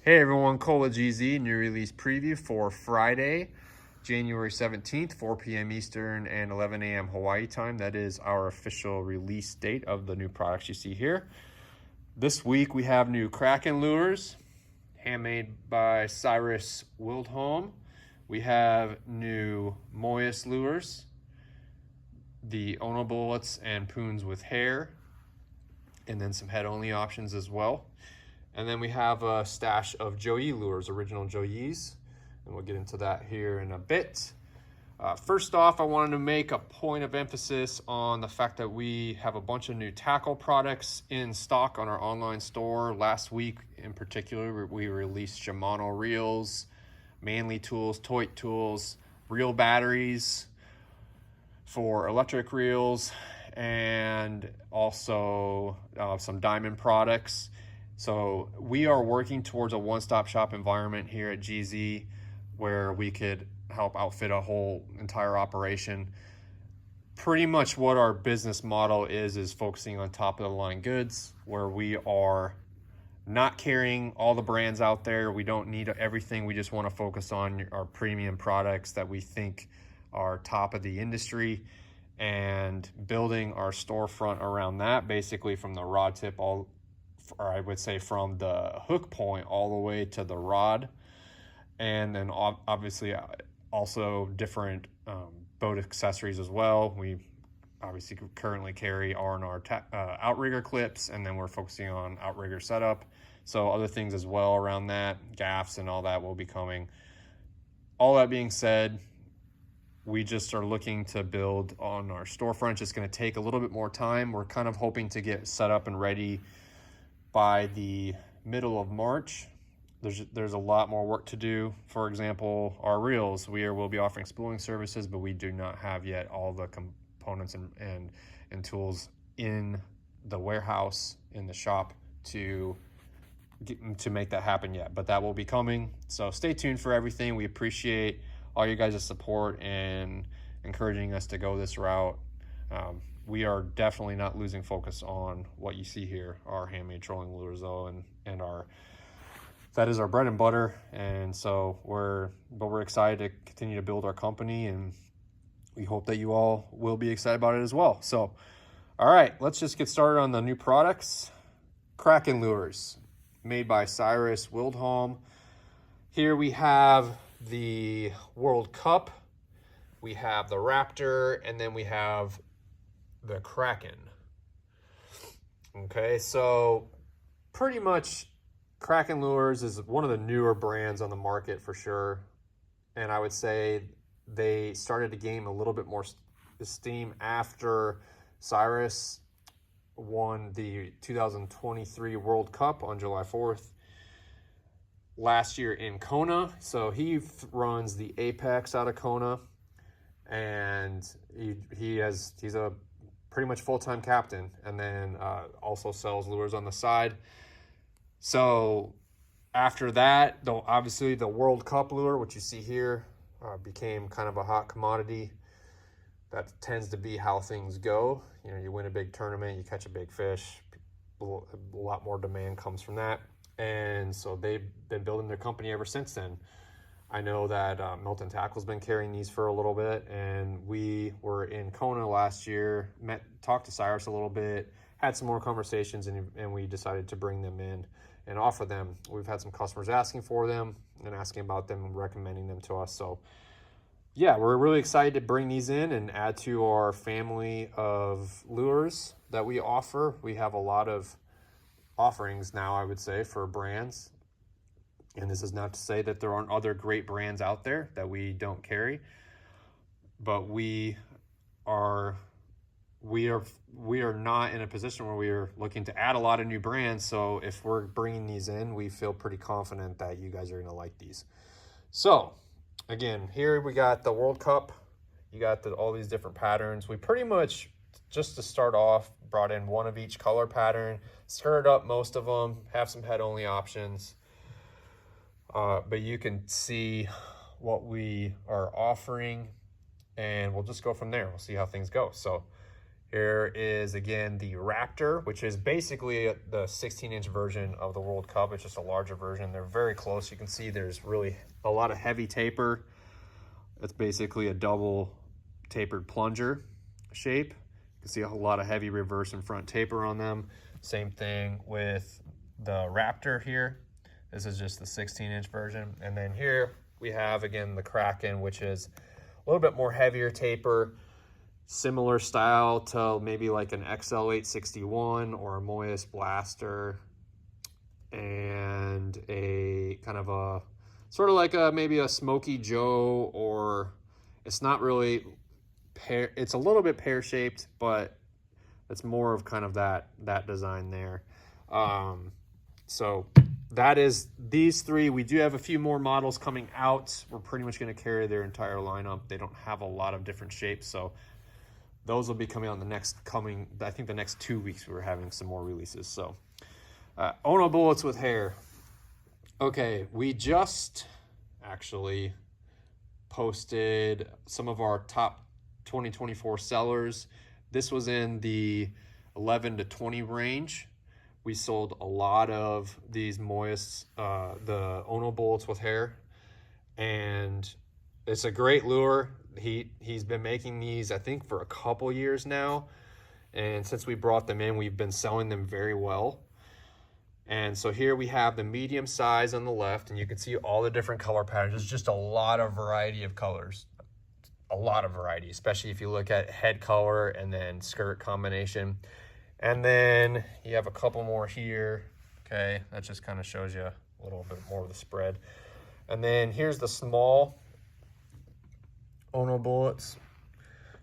Hey everyone, Cola GZ, new release preview for Friday, January 17th, 4 p.m. Eastern and 11 a.m. Hawaii time. That is our official release date of the new products you see here. This week we have new Kraken Lures, handmade by Cyrus Wildholm. We have new Moyes Lures, the Ono Bullets and Poons with Hajr, and then some head-only options as well. And then we have a stash of Joe Yee Lures, original Joe Yees, and we'll get into that here in a bit. First off, I wanted to make a point of emphasis on the fact that we have a bunch of new tackle products in stock on our online store. Last week in particular, we released Shimano reels, Manly tools, Toit tools, reel batteries for electric reels, and also some diamond products. So we are working towards a one-stop shop environment here at GZ where we could help outfit a whole entire operation. Pretty much what our business model is focusing on top of the line goods, where we are not carrying all the brands out there. We don't need everything. We just want to focus on our premium products that we think are top of the industry and building our storefront around that, basically from the rod tip or I would say from the hook point all the way to the rod. And then obviously also different boat accessories as well. We obviously currently carry R&R outrigger clips, and then we're focusing on outrigger setup. So other things as well around that, gaffs and all that will be coming. All that being said, we just are looking to build on our storefront. It's going to take a little bit more time. We're kind of hoping to get set up and ready by the middle of March. There's a lot more work to do. For example, our reels, will be offering spooling services, but we do not have yet all the components and tools in the warehouse, in the shop to make that happen yet. But that will be coming. So stay tuned for everything. We appreciate all you guys' support and encouraging us to go this route. We are definitely not losing focus on what you see here, our handmade trolling lures though, and that is our bread and butter. And so we're excited to continue to build our company, and we hope that you all will be excited about it as well. So, all right, let's just get started on the new products. Kraken Lures, made by Cyrus Wildholm. Here we have the World Cup, we have the Raptor, and then we have the Kraken. Okay, so pretty much Kraken Lures is one of the newer brands on the market for sure, and I would say they started to gain a little bit more steam after Cyrus won the 2023 World Cup on July 4th last year in Kona. So he runs the Apex out of Kona, and he's a pretty much full-time captain, and then also sells lures on the side. So after that, though, obviously the World Cup lure, which you see here, became kind of a hot commodity. That tends to be how things go. You know, you win a big tournament, you catch a big fish, a lot more demand comes from that. And so they've been building their company ever since then. I know that Milton Tackle's been carrying these for a little bit, and we were in Kona last year, talked to Cyrus a little bit, had some more conversations, and we decided to bring them in and offer them. We've had some customers asking for them and asking about them and recommending them to us. So yeah, we're really excited to bring these in and add to our family of lures that we offer. We have a lot of offerings now, I would say, for brands. And this is not to say that there aren't other great brands out there that we don't carry, but we are not in a position where we are looking to add a lot of new brands. So if we're bringing these in, we feel pretty confident that you guys are going to like these. So again, here we got the World Cup. You got all these different patterns. We pretty much, just to start off, brought in one of each color pattern, skirted up most of them, have some head-only options. But you can see what we are offering, and we'll just go from there. We'll see how things go. So Here is, again, the Raptor, which is basically the 16-inch version of the World Cup. It's just a larger version. They're very close. You can see there's really a lot of heavy taper. It's basically a double tapered plunger shape. You can see a lot of heavy reverse and front taper on them. Same thing with the Raptor here. This is just the 16-inch version. And then here we have, again, the Kraken, which is a little bit more heavier taper. Similar style to maybe like an XL861 or a Moyes Blaster, and a kind of a sort of like a maybe a Smoky Joe, or it's not really pear, it's a little bit pear shaped, but it's more of kind of that design there. So that is these three. We do have a few more models coming out. We're pretty much going to carry their entire lineup. They don't have a lot of different shapes, so those will be coming on I think the next 2 weeks we're having some more releases. So Ono bullets with Hajr. Okay, we just actually posted some of our top 2024 sellers. This was in the 11 to 20 range. We sold a lot of these Moyes, the Ono bullets with Hajr, and it's a great lure. He's been making these, I think, for a couple years now, and since we brought them in, we've been selling them very well. And so here we have the medium size on the left, and you can see all the different color patterns. There's just a lot of variety of colors, a lot of variety, especially if you look at head color and then skirt combination. And then you have a couple more here. Okay, that just kind of shows you a little bit more of the spread. And then here's the small Ono bullets.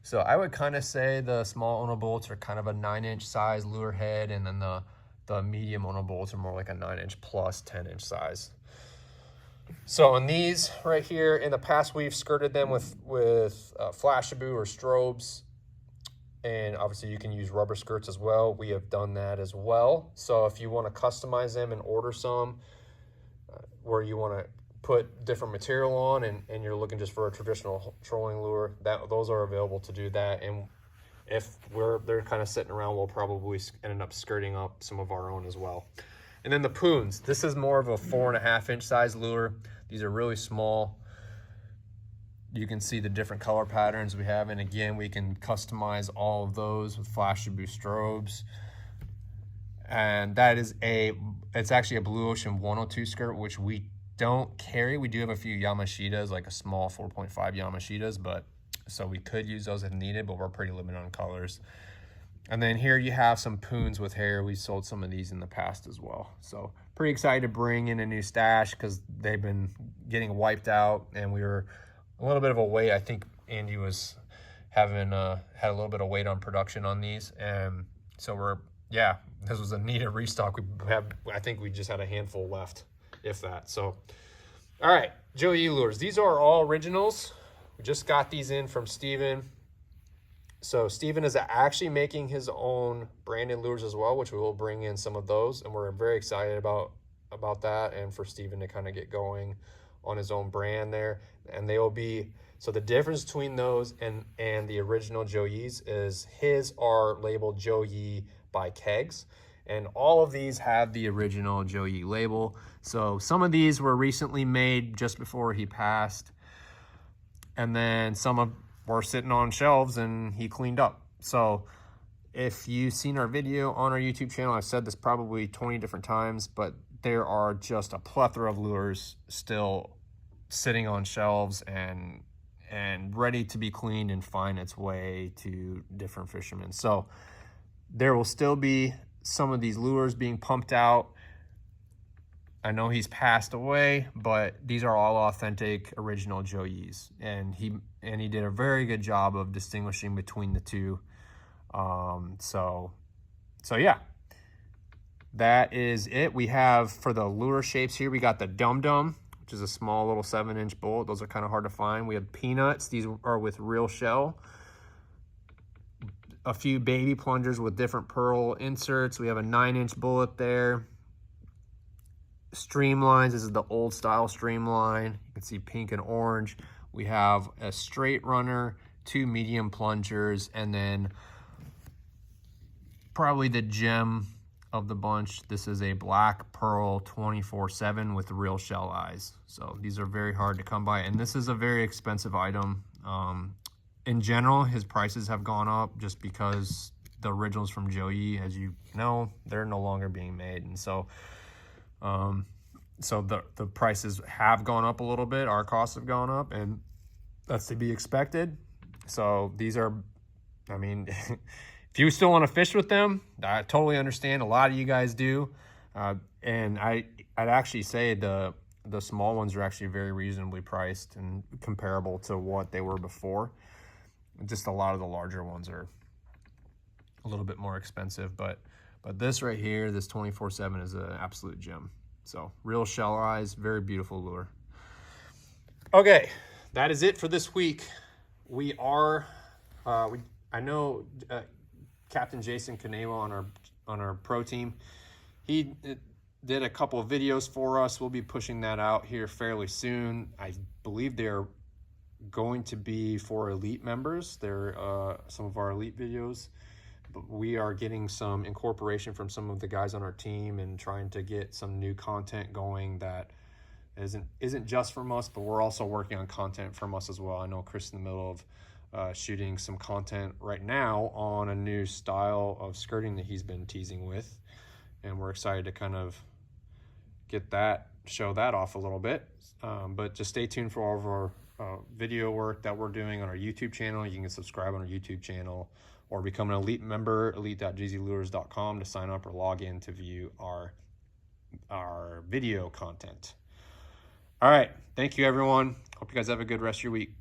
So I would kind of say the small Ono bullets are kind of a 9-inch size lure head, and then the medium Ono bullets are more like a 9-inch plus 10-inch size. So in these right here, in the past we've skirted them with Flashaboo or strobes, and obviously you can use rubber skirts as well. We have done that as well. So if you want to customize them and order some where you want to put different material on, and you're looking just for a traditional trolling lure, those are available to do that. And if they're kind of sitting around, we'll probably end up skirting up some of our own as well. And then the Poons, this is more of a 4.5-inch size lure. These are really small. You can see the different color patterns we have, and again, we can customize all of those with Flashaboo strobes. And that is it's actually a Blue Ocean 102 skirt, which we don't carry. We do have a few Yamashitas, like a small 4.5 Yamashitas, but so we could use those if needed, but we're pretty limited on colors. And then here you have some Poons with Hajr. We sold some of these in the past as well. So pretty excited to bring in a new stash because they've been getting wiped out, and we were a little bit of a wait. I think Andy was having had a little bit of wait on production on these, and so this was a needed restock. I think we just had a handful left, if that. So, all right, Joe Yee Lures. These are all originals. We just got these in from Steven. So Steven is actually making his own branded lures as well, which we will bring in some of those, and we're very excited about that, and for Steven to kind of get going on his own brand there. And they will be, so the difference between those and the original Joe Yee's is his are labeled Joe Yee by Kegs, and all of these have the original Joe Yee label. So some of these were recently made just before he passed, and then some were sitting on shelves and he cleaned up. So if you've seen our video on our YouTube channel, I've said this probably 20 different times, but there are just a plethora of lures still sitting on shelves and ready to be cleaned and find its way to different fishermen. So there will still be some of these lures being pumped out. I know he's passed away, but these are all authentic original Joe Yee's, and he did a very good job of distinguishing between the two. So yeah, that is it. We have, for the lure shapes here, we got the Dum Dum, which is a small little 7-inch bullet. Those are kind of hard to find. We have Peanuts. These are with real shell. A few baby plungers with different pearl inserts. We have a 9-inch bullet there. Streamlines. This is the old style Streamline. You can see pink and orange. We have a straight runner, 2 medium plungers, and then probably the gem of the bunch. This is a black pearl 24/7 with real shell eyes. So these are very hard to come by, and this is a very expensive item. In general, his prices have gone up just because the originals from Joe Yee, as you know, they're no longer being made, and so the prices have gone up a little bit. Our costs have gone up, and that's to be expected. So these are, I mean, if you still want to fish with them, I totally understand. A lot of you guys do, and I'd actually say the small ones are actually very reasonably priced and comparable to what they were before. Just a lot of the larger ones are a little bit more expensive, but this right here, this 24/7 is an absolute gem. So real shell eyes, very beautiful lure. Okay, that is it for this week. We are, I know Captain Jason Canelo on our pro team, he did a couple of videos for us. We'll be pushing that out here fairly soon. I believe they're going to be for elite members. They're some of our elite videos, but we are getting some incorporation from some of the guys on our team and trying to get some new content going that isn't just from us, but we're also working on content from us as well. I know Chris is in the middle of shooting some content right now on a new style of skirting that he's been teasing with, and we're excited to kind of show that off a little bit. But just stay tuned for all of our video work that we're doing on our YouTube channel. You can subscribe on our YouTube channel or become an elite member, elite.gzlures.com, to sign up or log in to view our video content. All right, thank you everyone. Hope you guys have a good rest of your week.